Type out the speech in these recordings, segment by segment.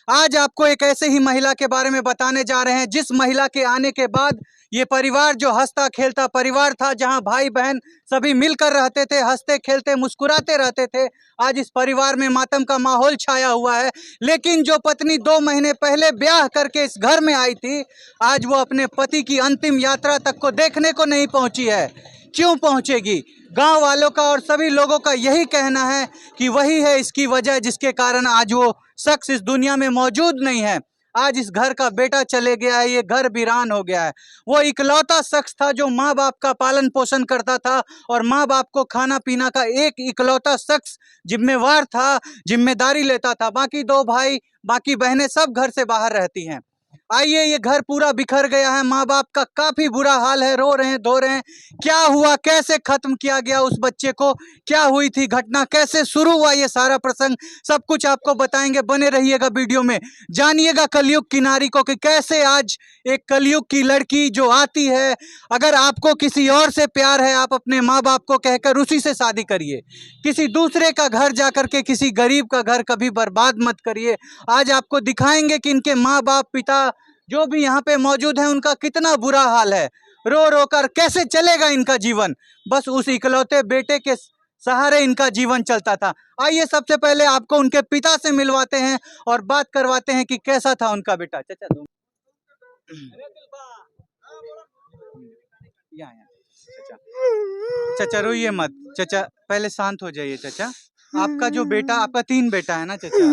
आज आपको एक ऐसे ही महिला के बारे में बताने जा रहे हैं जिस महिला के आने के बाद ये परिवार जो हंसता खेलता परिवार था, जहां भाई बहन सभी मिलकर रहते थे, हंसते खेलते मुस्कुराते रहते थे, आज इस परिवार में मातम का माहौल छाया हुआ है। लेकिन जो पत्नी 2 महीने पहले ब्याह करके इस घर में आई थी, आज वो अपने पति की अंतिम यात्रा तक को देखने को नहीं पहुंची है। क्यों पहुंचेगी? गांव वालों का और सभी लोगों का यही कहना है कि वही है इसकी वजह, जिसके कारण आज वो शख्स इस दुनिया में मौजूद नहीं है। आज इस घर का बेटा चले गया है, ये घर वीरान हो गया है। वो इकलौता शख्स था जो माँ बाप का पालन पोषण करता था और माँ बाप को खाना पीना का एक इकलौता शख्स जिम्मेवार था, जिम्मेदारी लेता था। बाकी 2 भाई, बाकी बहनें सब घर से बाहर रहती हैं। आइए, ये घर पूरा बिखर गया है, माँ बाप का काफी बुरा हाल है, रो रहे हैं, धो रहे हैं। क्या हुआ, कैसे खत्म किया गया उस बच्चे को, क्या हुई थी घटना, कैसे शुरू हुआ ये सारा प्रसंग, सब कुछ आपको बताएंगे। बने रहिएगा वीडियो में, जानिएगा कलयुग की नारी को कि कैसे आज एक कलयुग की लड़की जो आती है, अगर आपको किसी और से प्यार है, आप अपने माँ बाप को कहकर उसी से शादी करिए। किसी दूसरे का घर जाकर के किसी गरीब का घर कभी बर्बाद मत करिए। आज आपको दिखाएंगे कि इनके माँ बाप, पिता जो भी यहाँ पे मौजूद है, उनका कितना बुरा हाल है। रो रो कर कैसे चलेगा इनका जीवन, बस उस इकलौते बेटे के सहारे इनका जीवन चलता था। आइए, सबसे पहले आपको उनके पिता से मिलवाते हैं और बात करवाते हैं कि कैसा था उनका बेटा। चाचा दो चाचा रोइए मत, चाचा पहले शांत हो जाइए। चाचा, आपका जो बेटा, आपका 3 बेटा है ना चाचा,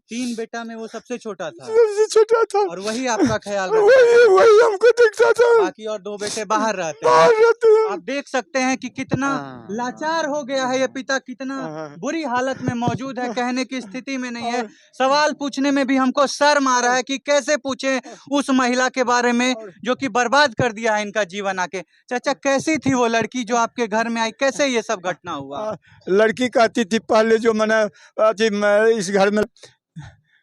3 बेटा में वो सबसे छोटा था, सबसे छोटा था और वही आपका ख्याल रखता था। वही हमको देखता था। बाकी और 2 बेटे बाहर रहते हैं। आप देख सकते हैं कि कितना लाचार हो गया है ये पिता, कितना बुरी हालत में मौजूद है, कहने की स्थिति में नहीं है। सवाल पूछने में भी हमको शर्म आ रहा है कि कैसे पूछे उस महिला के बारे में जो कि बर्बाद कर दिया है इनका जीवन आके। चाचा, कैसी थी वो लड़की जो आपके घर में आई, कैसे ये सब घटना हुआ? लड़की कहती थी पहले जो मैं इस घर में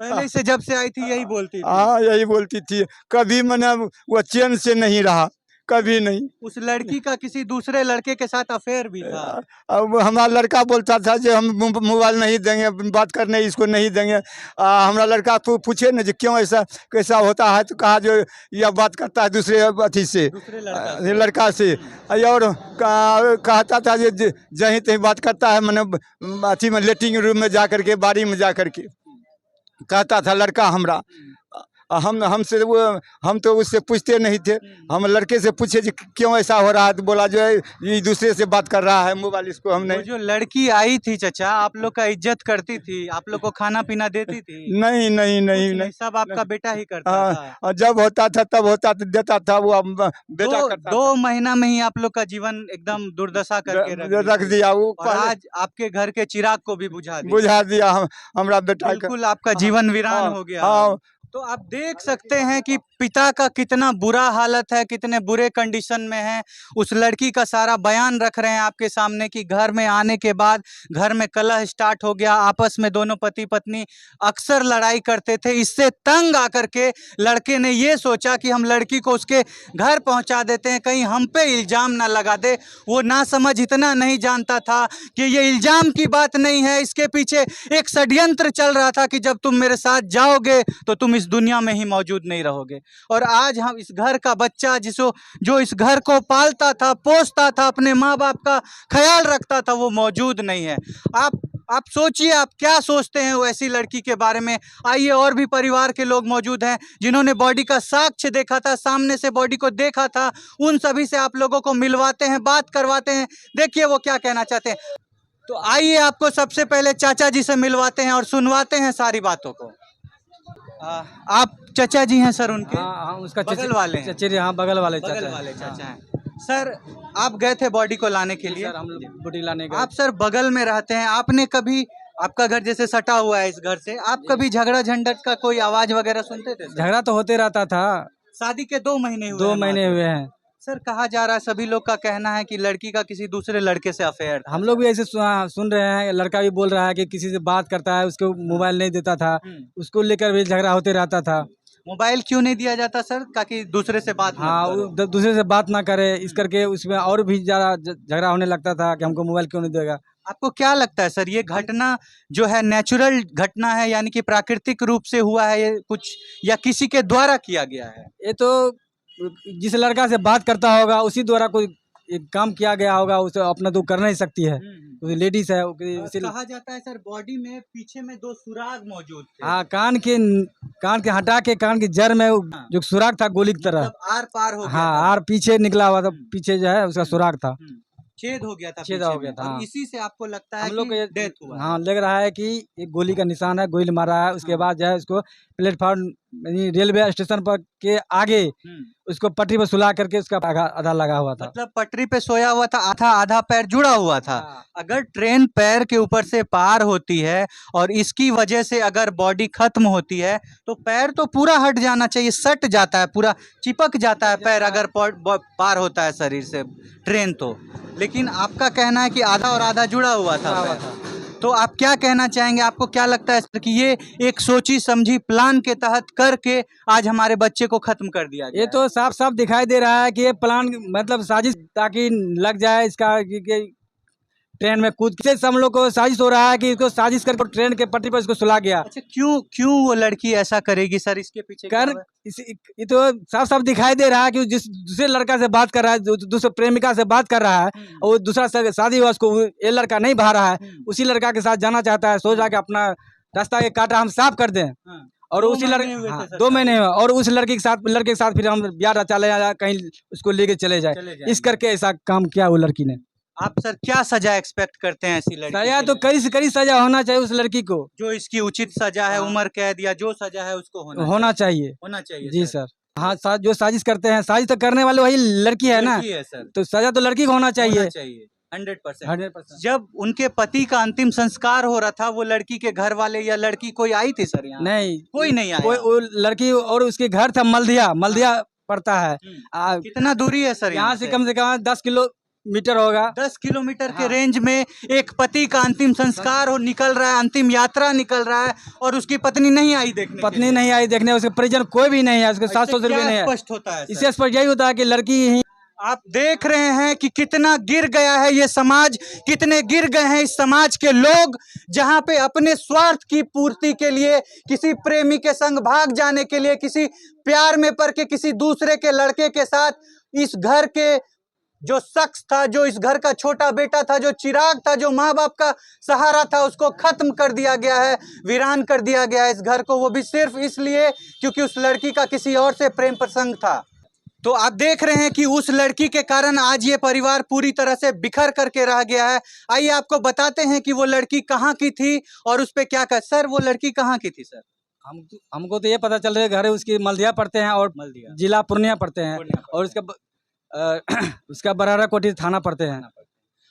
पहले से जब से आई थी यही बोलती थी? हाँ, यही बोलती थी। कभी मैंने वो चैन से नहीं रहा, कभी नहीं। उस लड़की का किसी दूसरे लड़के के साथ अफेयर भी था? अब हमारा लड़का बोलता था जो हम मोबाइल नहीं देंगे, बात करने इसको नहीं देंगे। हमारा लड़का पूछे न जो क्यों ऐसा कैसा होता है, तो कहा जो यह बात करता है दूसरे अथी से, दूसरे लड़का से। और कहता था जो जहीं तहीं बात करता है, मैंने अथी में लेटिंग रूम में जा करके, बारी में जा करके कहता था लड़का हमरा। हम तो उससे पूछते नहीं थे, हम लड़के से पूछे जी क्यों ऐसा हो रहा है, तो बोला जो है ये दूसरे से बात कर रहा है मोबाइल, इसको हम नहीं। जो लड़की आई थी चाचा, आप लोग का इज्जत करती थी, आप लोग को खाना पीना देती थी? नहीं नहीं नहीं नहीं, सब आपका बेटा ही करता था? जब होता था तब होता था, देता था वो बेटा करता। 2 महीना में ही आप लोग का जीवन एकदम दुर्दशा करके रख दिया वो। और आज आपके घर के चिराग को भी बुझा दिया हमारा बेटा। बिल्कुल आपका जीवन वीरान हो गया। तो आप देख सकते हैं कि पिता का कितना बुरा हालत है, कितने बुरे कंडीशन में है। उस लड़की का सारा बयान रख रहे हैं आपके सामने कि घर में आने के बाद घर में कलह स्टार्ट हो गया, आपस में दोनों पति पत्नी अक्सर लड़ाई करते थे। इससे तंग आकर के लड़के ने ये सोचा कि हम लड़की को उसके घर पहुंचा देते हैं, कहीं हम पे इल्ज़ाम ना लगा दे। वो नासमझ इतना नहीं जानता था कि ये इल्ज़ाम की बात नहीं है, इसके पीछे एक षड्यंत्र चल रहा था कि जब तुम मेरे साथ जाओगे तो तुम इस दुनिया में ही मौजूद नहीं रहोगे। और आज हम इस घर का बच्चा जो इस घर को पालता था, पोसता था, अपने माँ बाप का ख्याल रखता था, वो मौजूद नहीं है। आप सोचिए, आप क्या सोचते हैं वैसी लड़की के बारे में। आइए, और भी परिवार के लोग मौजूद हैं जिन्होंने बॉडी का साक्ष्य देखा था, सामने से बॉडी को देखा था। उन सभी से आप लोगों को मिलवाते हैं, बात करवाते हैं, देखिए वो क्या कहना चाहते हैं। तो आइए, आपको सबसे पहले चाचा जी से मिलवाते हैं और सुनवाते हैं सारी बातों को। आप चाचा जी हैं सर उनके? हाँ, उसका बगल वाले हैं? चचेरे, हाँ, बगल वाले चाचा हैं। सर, आप गए थे बॉडी को लाने के लिए? सर, हम लोग बॉडी लाने गए। आप सर बगल में रहते हैं, आपने कभी, आपका घर जैसे सटा हुआ है इस घर से, आप कभी झगड़ा झंझट का कोई आवाज वगैरह सुनते थे? झगड़ा तो होते रहता था। शादी के 2 महीने हुए? 2 महीने हुए हैं सर। कहा जा रहा है, सभी लोग का कहना है कि लड़की का किसी दूसरे लड़के से अफेयर था। हम लोग भी ऐसे सुन रहे हैं। लड़का भी बोल रहा है कि किसी से बात करता है, उसको मोबाइल नहीं देता था, उसको लेकर भी झगड़ा होते रहता था। मोबाइल क्यों नहीं दिया जाता सर, ताकि दूसरे से बात मत हाँ करो? दूसरे से बात ना करे इस करके उसमें और भी ज़्यादा झगड़ा होने लगता था कि हमको मोबाइल क्यों नहीं देगा। आपको क्या लगता है सर, ये घटना जो है नेचुरल घटना है, यानी कि प्राकृतिक रूप से हुआ है ये कुछ, या किसी के द्वारा किया गया है? ये तो जिस लड़का से बात करता होगा उसी द्वारा कोई एक काम किया गया होगा, उसे अपना तो कर नहीं सकती है, लेडीज है कहा जाता है सर बॉडी में पीछे में 2 सुराग मौजूद थे। हाँ कान के हटा के कान की जड़ में हाँ। जो सुराग था गोली की तरह। मतलब आर पार हो गया हाँ था। आर पीछे निकला हुआ था, हम्म। पीछे जो है उसका सुराग था। छेद हो गया था छेद पीछे हो गया में, था, और हाँ। इसी से आपको लगता है हम लोग कि को डेथ हुआ है। हाँ लग रहा है कि एक गोली का निशान है, गोली मारा है। उसके हाँ। बाद जो है उसको प्लेटफॉर्म यानी रेलवे स्टेशन पर के आगे उसको पटरी पर सुला करके उसका आधा लगा हुआ था। मतलब पटरी पे सोया हुआ था, आधा आधा पैर जुड़ा हुआ था। हाँ। अगर ट्रेन पैर के ऊपर से पार होती है और इसकी वजह से अगर बॉडी खत्म होती है तो पैर तो पूरा हट जाना चाहिए, सट जाता है, पूरा चिपक जाता है पैर अगर पार होता है शरीर से ट्रेन तो। लेकिन आपका कहना है कि आधा और आधा जुड़ा हुआ था पैर। तो आप क्या कहना चाहेंगे, आपको क्या लगता है सर कि ये एक सोची समझी प्लान के तहत करके आज हमारे बच्चे को खत्म कर दिया गया ये तो साफ साफ दिखाई दे रहा है कि ये प्लान मतलब साजिश ताकि लग जाए इसका कि ट्रेन में कूद के हम लोग को साजिश हो रहा है कि इसको साजिश करके ट्रेन के पटरी पर इसको सुला गया। अच्छा, क्यों क्यों वो लड़की ऐसा करेगी सर, इसके पीछे क्या कर है? ये तो साफ साफ दिखाई दे रहा है कि जिस दूसरे लड़का से बात कर रहा है, दूसरे प्रेमिका से बात कर रहा है, और वो दूसरा शादी हुआ उसको ये लड़का नहीं भा रहा है, उसी लड़का के साथ जाना चाहता है, सोच रहा कि अपना रास्ता के कांटा हम साफ कर दें। और उसी लड़के 2 महीने हुए और उस लड़के के साथ फिर हम ब्याह रचा ले कहीं उसको लेके चले जाए, इस करके ऐसा काम किया वो लड़की ने। आप सर क्या सजा एक्सपेक्ट करते हैं ऐसी लड़की सजा के तो लिए? कड़ी से कड़ी सजा होना चाहिए उस लड़की को, जो इसकी उचित सजा है, हाँ। उम्र कैद या जो सजा है उसको होना चाहिए। होना चाहिए जी सर। हाँ जो साजिश करते हैं, साजिश तो करने वाले वही लड़की है ना, लड़की है सर, तो सजा तो लड़की को होना चाहिए। 100%। 100%। जब उनके पति का अंतिम संस्कार हो रहा था, वो लड़की के घर वाले या लड़की कोई आई थी सर यहाँ? नहीं कोई नहीं आया। कोई वो लड़की और उसके घर था मल्दिया पड़ता है। कितना दूरी है सर यहाँ से कम 10 किलोमीटर होगा। 10 किलोमीटर के हाँ। रेंज में एक पति का अंतिम संस्कार हो निकल रहा है, अंतिम यात्रा निकल रहा है, और उसकी पत्नी नहीं आई देखने। पत्नी नहीं आई देखने, उसके परिजन कोई भी नहीं है, उसके सास ससुर भी नहीं है। स्पष्ट होता है इससे स्पष्ट यही होता है कि लड़की ही। आप देख रहे हैं कि कितना गिर गया है ये समाज, कितने गिर गए हैं इस समाज के लोग, जहां पे अपने स्वार्थ की पूर्ति के लिए, किसी प्रेमी के संग भाग जाने के लिए, किसी प्यार में पड़ के किसी दूसरे के लड़के के साथ इस घर के जो शख्स था, जो इस घर का छोटा बेटा था, जो चिराग था, जो माँ बाप का सहारा था, उसको खत्म कर दिया गया है, वीरान कर दिया गया है इस घर को। वो भी सिर्फ इसलिए क्योंकि उस लड़की का किसी और से प्रेम प्रसंग था। तो आप देख रहे हैं कि उस लड़की के कारण आज ये परिवार पूरी तरह से बिखर करके रह गया है। आइए आपको बताते हैं कि वो लड़की कहाँ की थी और उस पे क्या कर। सर वो लड़की कहाँ की थी सर? हमको तो ये पता चल रहा है घर उसकी मल्दिया पड़ते हैं और जिला पूर्णिया पड़ते हैं, और उसका बरारा कोठी थाना पड़ते हैं।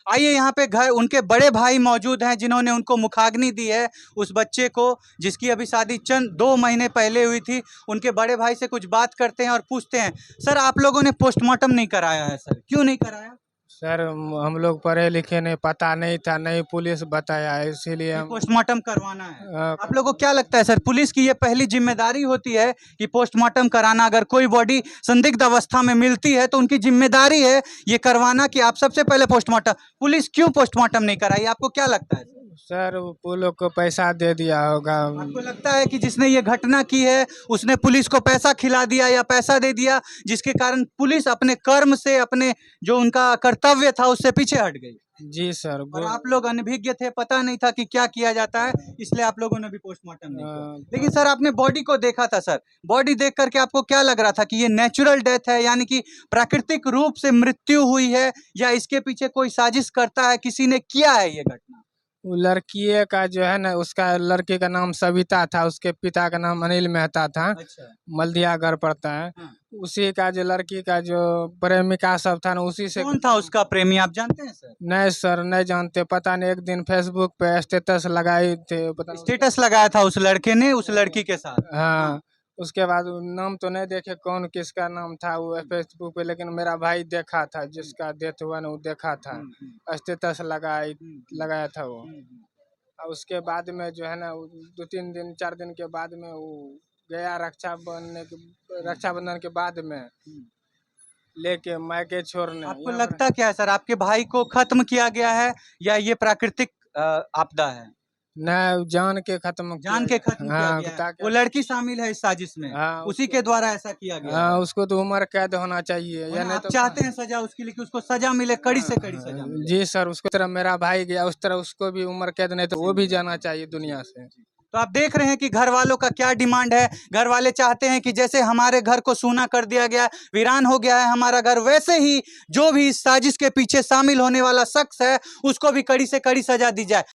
आइए यहाँ पे घर उनके बड़े भाई मौजूद हैं जिन्होंने उनको मुखाग्नि दी है, उस बच्चे को जिसकी अभी शादी चंद 2 महीने पहले हुई थी। उनके बड़े भाई से कुछ बात करते हैं और पूछते हैं, सर आप लोगों ने पोस्टमार्टम नहीं कराया है सर, क्यों नहीं कराया? सर हम लोग पढ़े लिखे नहीं, पता नहीं था, नहीं पुलिस बताया, इसीलिए हम पोस्टमार्टम करवाना है। आप लोगों को क्या लगता है सर, पुलिस की ये पहली जिम्मेदारी होती है कि पोस्टमार्टम कराना? अगर कोई बॉडी संदिग्ध अवस्था में मिलती है तो उनकी जिम्मेदारी है ये करवाना कि आप सबसे पहले पोस्टमार्टम। पुलिस क्यों पोस्टमार्टम नहीं कराई, आपको क्या लगता है? सर वो लोग को पैसा दे दिया होगा। आपको लगता है कि जिसने ये घटना की है उसने पुलिस को पैसा खिला दिया या पैसा दे दिया, जिसके कारण पुलिस अपने कर्म से, अपने जो उनका कर्तव्य था उससे पीछे हट गई? जी सर। और आप लोग अनभिज्ञ थे, पता नहीं था कि क्या किया जाता है, इसलिए आप लोगों ने भी पोस्टमार्टम नहीं किया। लेकिन सर आपने बॉडी को देखा था सर, बॉडी देख करके आपको क्या लग रहा था कि ये नेचुरल डेथ है, यानी कि प्राकृतिक रूप से मृत्यु हुई है, या इसके पीछे कोई साजिश करता है, किसी ने किया है ये घटना? वो लड़की का जो है ना, उसका लड़के का नाम सविता था, उसके पिता का नाम अनिल मेहता था। अच्छा। मल्दिया घर पड़ता है। हाँ। उसी का जो लड़की का जो प्रेमिका सब था ना, उसी से। कौन था उसका प्रेमी, आप जानते हैं सर? नहीं सर, नहीं जानते, पता नहीं। एक दिन फेसबुक पे स्टेटस लगाई थे, पता नहीं। स्टेटस लगाया था उस लड़के ने उस लड़की के साथ? हाँ। उसके बाद नाम तो नहीं देखे कौन किसका नाम था वो फेसबुक पे, लेकिन मेरा भाई देखा था, जिसका डेथ हुआ ना वो देखा था, स्टेटस लगाया था वो। और उसके बाद में जो है ना 2-3 दिन 4 दिन के बाद में वो गया रक्षाबंधन के बाद में लेके मायके छोड़ने। आपको यहाँ पर- लगता क्या है सर, आपके भाई को खत्म किया गया है या ये प्राकृतिक आपदा है? नहीं, जान के खत्म जान के खत्म किया हाँ, गया है। ताकि- वो लड़की शामिल है इस साजिश में, हाँ, उसी के द्वारा ऐसा किया गया है। हाँ, उसको तो उम्र कैद होना चाहिए या नहीं आप तो चाहते हैं सजा उसके लिए कि उसको सजा मिले, कड़ी से कड़ी सजा मिले। जी सर, उसको तरह मेरा भाई गया उस तरह उसको भी उम्र कैद, नहीं तो वो भी जाना चाहिए दुनिया से। तो आप देख रहे हैं कि घर वालों का क्या डिमांड है। घर वाले चाहते हैं कि जैसे हमारे घर को सूना कर दिया गया, वीरान हो गया है हमारा घर, वैसे ही जो भी इस साजिश के पीछे शामिल होने वाला शख्स है उसको भी कड़ी से कड़ी सजा दी जाए।